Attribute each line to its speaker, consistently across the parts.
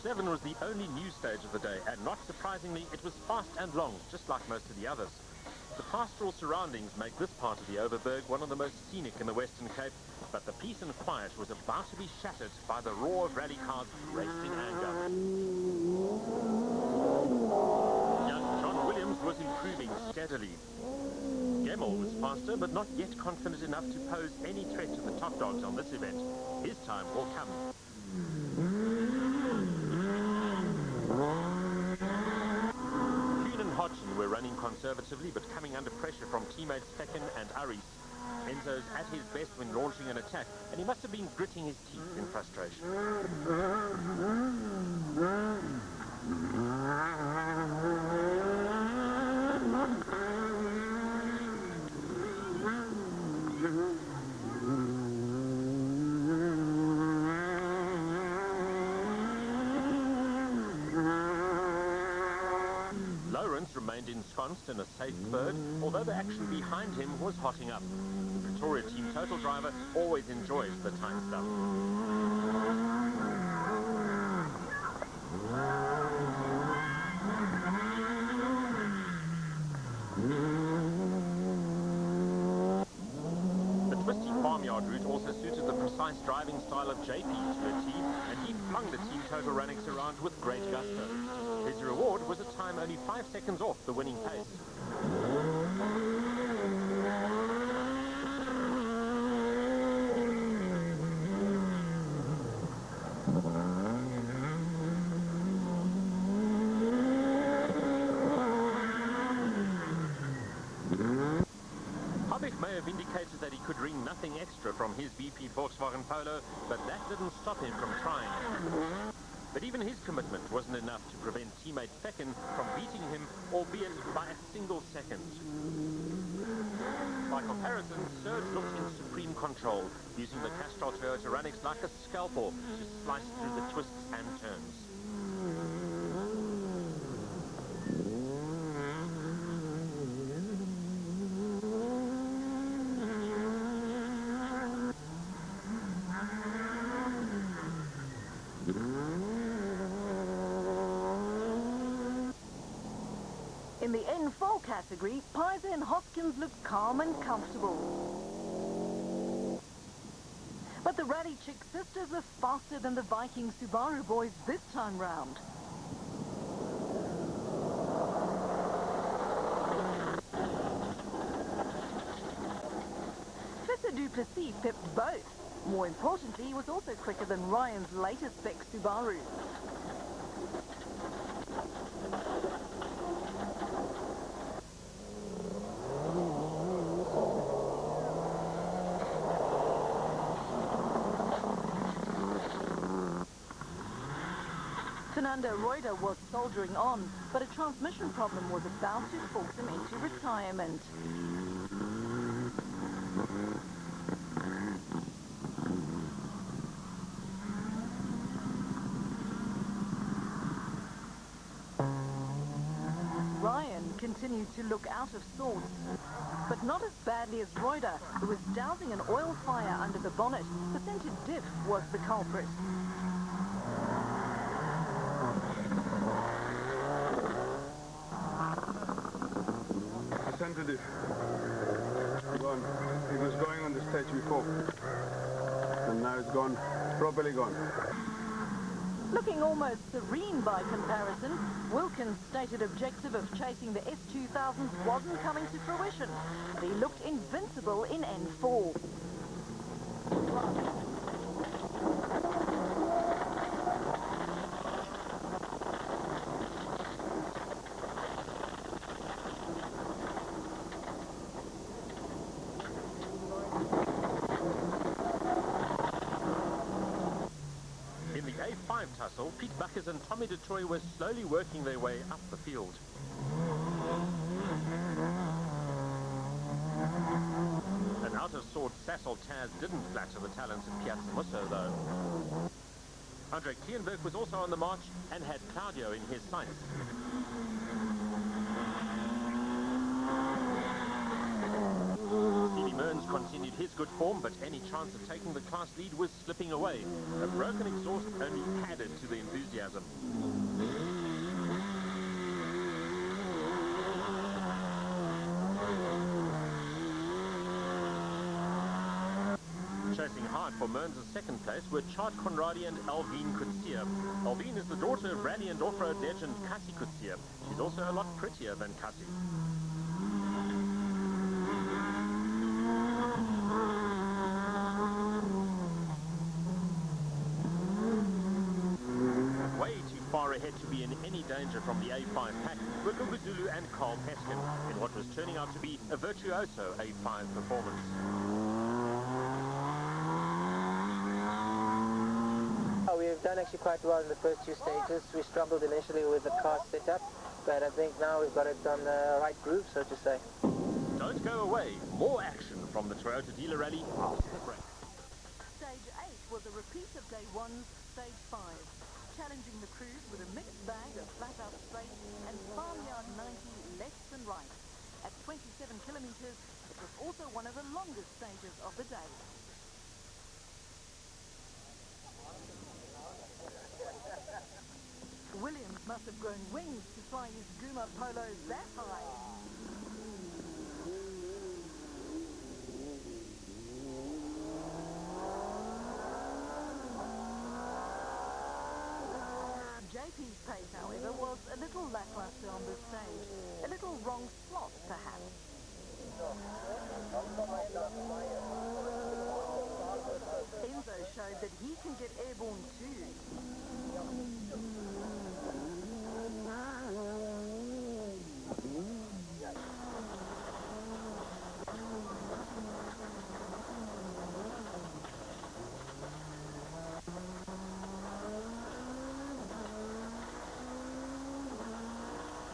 Speaker 1: 7 was the only new stage of the day, and not surprisingly, it was fast and long, just like most of the others. The pastoral surroundings make this part of the Overberg one of the most scenic in the Western Cape, but the peace and quiet was about to be shattered by the roar of rally cars raced in anger. Young John Williams was improving steadily. Gemmell was faster, but not yet confident enough to pose any threat to the top dogs on this event. His time will come. Kuhn and Hodgson were running conservatively, but coming under pressure from teammates Fecken and Aris. Enzo's at his best when launching an attack, and he must have been gritting his teeth in frustration. Lawrence remained ensconced in a safe third, although the action behind him was hotting up. The Pretoria team total driver always enjoys the time stuff. The twisty farmyard route also suited the precise driving style of JP to a T, and he flung the team total Ranix around with great gusto. His reward was a time only 5 seconds off the winning pace. Habich may have indicated that he could wring nothing extra from his VP Volkswagen Polo, but that didn't stop him from trying. But even his commitment wasn't enough to prevent teammate Fecken from beating him, albeit by a single second. By comparison, Serge looked in supreme control, using the Castrol Toyota Ranix like a scalpel to slice through the twists and turns.
Speaker 2: In the N4 category, Pizer and Hoskins looked calm and comfortable. But the Rally Chick sisters were faster than the Viking Subaru boys this time round. Trisha du Plessis pipped both. More importantly, he was also quicker than Ryan's latest spec Subaru. Fernando Reuter was soldiering on, but a transmission problem was about to force him into retirement. Ryan continued to look out of sorts, but not as badly as Reuter, who was dousing an oil fire under the bonnet. The scented diff was the culprit.
Speaker 3: Diff. Gone. It was going on the stage before, and now it's gone, properly gone.
Speaker 2: Looking almost serene by comparison, Wilkins' stated objective of chasing the S2000s wasn't coming to fruition. He looked invincible in N4.
Speaker 1: A5 tussle, Pete Buckers and Tommy Detroy were slowly working their way up the field. An out-of-sorts Sassel Taz didn't flatter the talents of Piazza Musso, though. Andre Kleinberg was also on the march and had Claudio in his sights. Stevie Mearns continued his good form, but any chance of taking the class lead was slipping away. A broken exhaust only added to the enthusiasm. Chasing hard for Mearns' second place were Chart Conradi and Alvine Coetzee. Alvine is the daughter of rally and off-road legend Cassie Coetzee. She's also a lot prettier than Cassie. Way too far ahead to be in any danger from the A5 pack were Lunguzulu and Carl Peskin in what was turning out to be a virtuoso A5 performance.
Speaker 4: We've done actually quite well in the first two stages. We struggled initially with the car setup, but I think now we've got it on the right groove, so to say.
Speaker 1: Don't go away. More action from the Toyota Dealer Rally after the break.
Speaker 2: Stage 8 was a repeat of day 1's stage 5, challenging the crews with a mixed bag of flat-out straight and farmyard 90 lefts and rights. At 27 kilometres, it was also one of the longest stages of the day. Williams must have grown wings to fly his Guma Polos that high. JP's pace, however, was a little lackluster on this stage. A little wrong slot, perhaps. Enzo showed that he can get airborne too.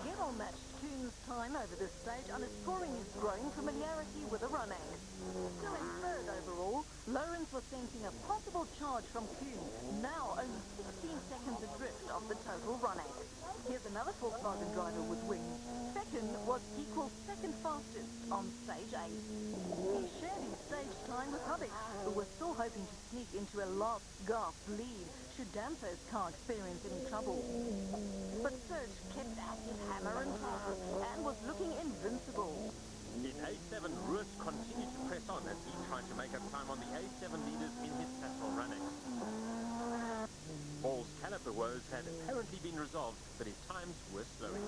Speaker 2: Gerald matched Kuhn's time over this stage, underscoring his growing familiarity with the running. Still in third overall, Lorenz was sensing a possible charge from Kuhn, now only 16 seconds adrift of the total running. Here's another Volkswagen driver with wings. Second was equal second fastest on stage 8. He shared his stage time with Hubich, who was still hoping to sneak into a last gasp lead should Danfo's car experience any trouble. But Serge kept at his hammer and tongs and was looking invincible.
Speaker 1: In A7, Ruiz continued to press on as he tried to make up time on the A7 leaders in his Sasol Ranix. Ball's caliper woes had apparently been resolved, but his times were slowing.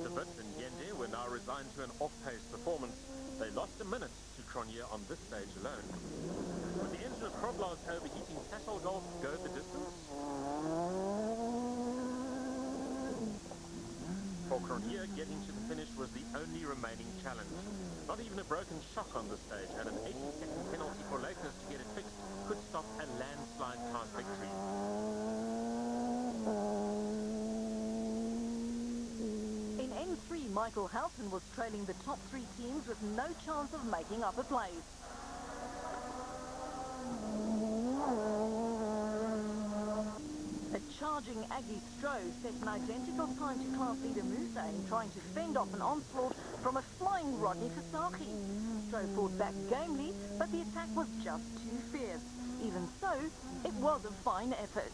Speaker 1: De Wit and Yende were now resigned to an off-pace performance. They lost a minute to Cronje on this stage alone. With the engine of Kroblar's overheating Sasol Golf go the distance? For Cronje, getting to the finish was the only remaining challenge. Not even a broken shock on this stage, and an 80-second penalty for Lakers to get it fixed could stop a landslide class victory.
Speaker 2: In N3, Michael Houghton was trailing the top 3 teams with no chance of making up a place. A charging Aggie Stroh set an identical time to class leader Musa in trying to fend off an onslaught from a flying Rodney Fasaki. Stroh fought back gamely, but the attack was just too fierce. Even so, it was a fine effort.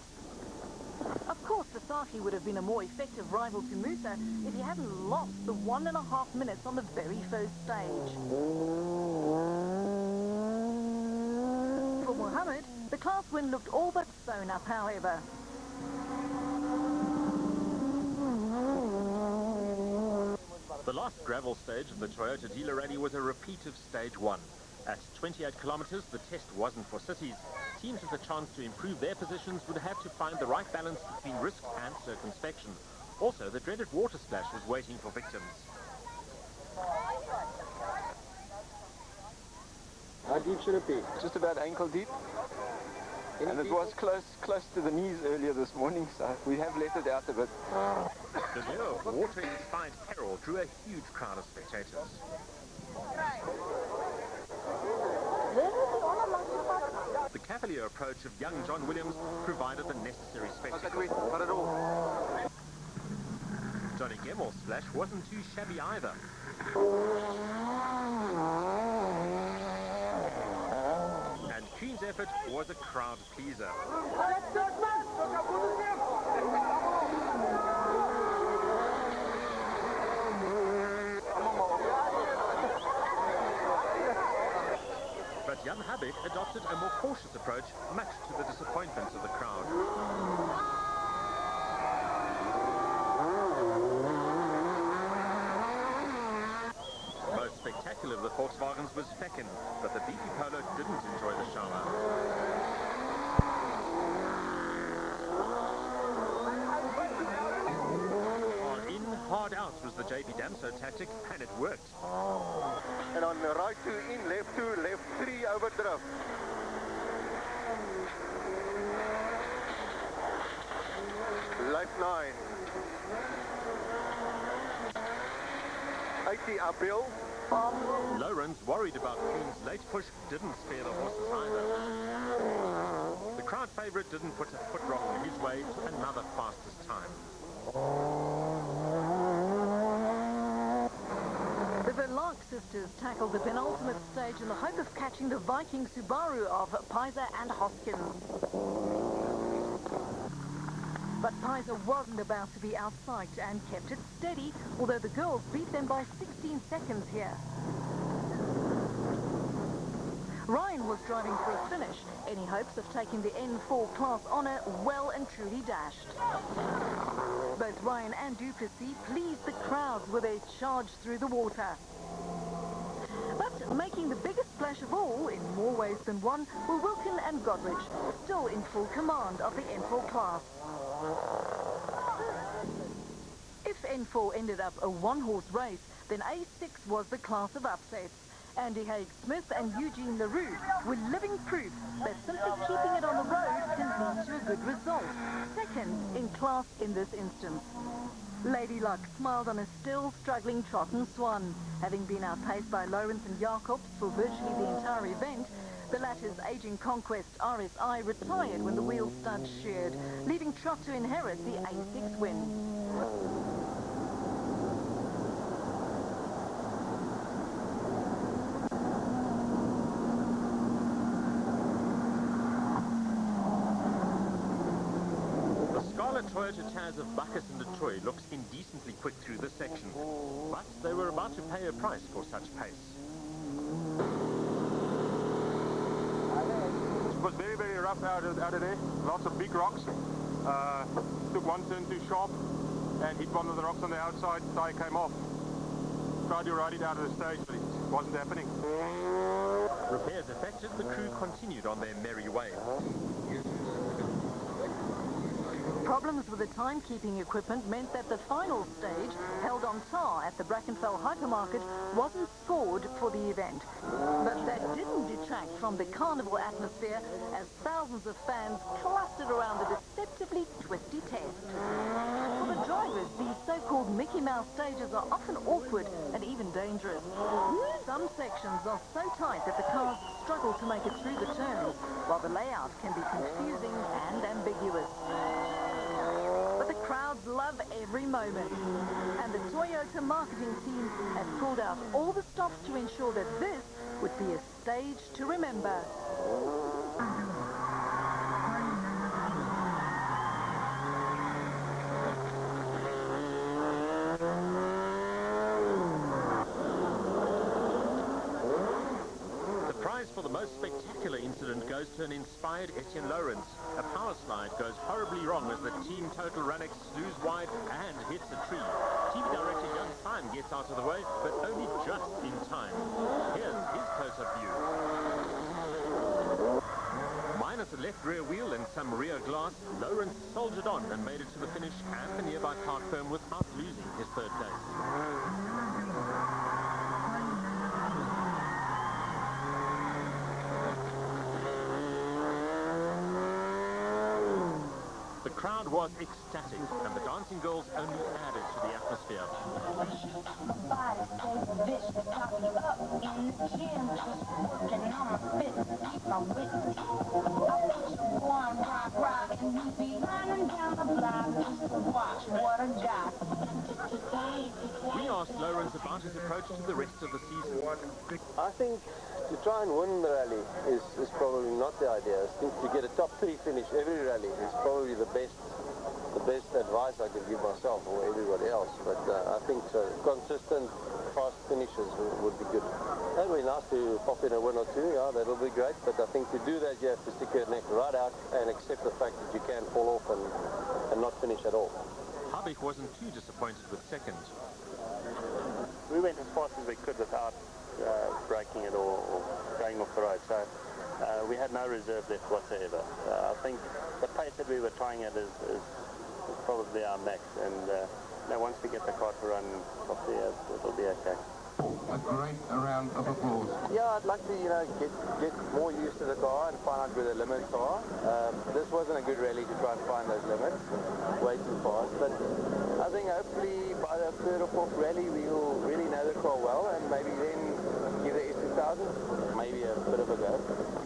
Speaker 2: Of course, Fasaki would have been a more effective rival to Musa if he hadn't lost the 1.5 minutes on the very first stage. For Mohammed, the class win looked all but sewn up, however.
Speaker 1: The last gravel stage of the Toyota Dealer Rally was a repeat of stage 1. At 28 kilometers, the test wasn't for cities. Teams with a chance to improve their positions would have to find the right balance between risk and circumspection. Also, the dreaded water splash was waiting for victims.
Speaker 5: How deep should it be?
Speaker 6: Just about ankle deep. And it was close to the knees earlier this morning, so we have let it out a bit.
Speaker 1: The lure of water-inspired peril drew a huge crowd of spectators. The cavalier approach of young John Williams provided the necessary spectacle. Johnny Gemmell's splash wasn't too shabby either. And Kuhn's effort was a crowd pleaser. But Jan Habig adopted a more cautious approach, much to the disappointment of the crowd. Most spectacular of the Volkswagens was Fecken, but the BP Polo didn't enjoy the shower. Hard in, hard out was the JP Damso tactic, and it worked.
Speaker 5: And on the right 2 in, left 2, left 3 overdrift. Left 9. 80 uphill.
Speaker 1: Lawrence, worried about Kuhn's late push, didn't spare the horses either. The crowd favourite didn't put a foot wrong in his way to another fastest time.
Speaker 2: The Verlaag sisters tackled the penultimate stage in the hope of catching the Viking Subaru of Peiser and Hoskins. But Peiser wasn't about to be outspiked and kept it steady, although the girls beat them by 16 seconds here. Ryan was driving for a finish. Any hopes of taking the N4 class honour well and truly dashed. Both Ryan and Duplessis pleased the crowds with their charge through the water. But making the biggest splash of all, in more ways than one, were Wilkin and Godrich, still in full command of the N4 class. If N4 ended up a one-horse race, then A6 was the class of upsets. Andy Haig-Smith and Eugene LaRue were living proof that simply keeping it on the road can lead to a good result. Second in class in this instance. Lady Luck smiled on a still struggling Trotten Swan. Having been outpaced by Lawrence and Jacobs for virtually the entire event, the latter's aging conquest RSI retired when the wheel stud sheared, leaving Trott to inherit the A6 win.
Speaker 1: Toyota Taz of Bacchus and Detroit looks indecently quick through this section, but they were about to pay a price for such pace.
Speaker 3: It was very, very rough out of there. Lots of big rocks. Took one turn too sharp and hit one of the rocks on the outside. Tire came off. Tried to ride it out of the stage, but it wasn't happening.
Speaker 1: Repairs effected, the crew continued on their merry way.
Speaker 2: Problems with the timekeeping equipment meant that the final stage, held on tar at the Brackenfell Hypermarket, wasn't scored for the event. But that didn't detract from the carnival atmosphere as thousands of fans clustered around the deceptively twisty test. For the drivers, these so-called Mickey Mouse stages are often awkward and even dangerous. Some sections are so tight that the cars struggle to make it through the turns, while the layout can be confusing and ambiguous. But the crowds love every moment, and the Toyota marketing team has pulled out all the stops to ensure that this would be a stage to remember.
Speaker 1: For the most spectacular incident goes to an inspired Etienne Lawrence. A power slide goes horribly wrong as the Team Total Runnex slews wide and hits a tree. TV director Jan Stein gets out of the way, but only just in time. Here's his close-up view. Minus a left rear wheel and some rear glass, Lawrence soldiered on and made it to the finish and the nearby park firm without losing his third place. The crowd was ecstatic, and the dancing girls only added to the atmosphere.
Speaker 5: think to try and win the rally is probably not the idea. I think to get a top 3 finish every rally is probably the best advice I could give myself or everybody else. But I think consistent, fast finishes would be good. That would be nice to pop in a win or two, yeah, that'll be great. But I think to do that you have to stick your neck right out and accept the fact that you can fall off and not finish at all.
Speaker 1: Habik wasn't too disappointed with second.
Speaker 7: We went as fast as we could without breaking it or going off the road. So we had no reserve left whatsoever. I think the pace that we were trying at is probably our max, and once we get the car to run properly, it'll be okay.
Speaker 6: A great round of applause.
Speaker 5: Yeah, I'd like to, get more used to the car and find out where the limits are. This wasn't a good rally to try and find those limits. Way too fast. But I think hopefully by the third or fourth rally we'll really know the car well, and maybe then give the S2000 maybe a bit of a go.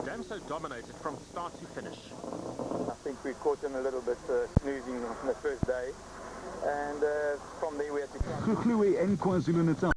Speaker 1: Damso dominated from start to finish.
Speaker 6: I think we caught him a little bit snoozing on the first day, and from there we had to...
Speaker 8: Gegloei en KwaZulu-Natal.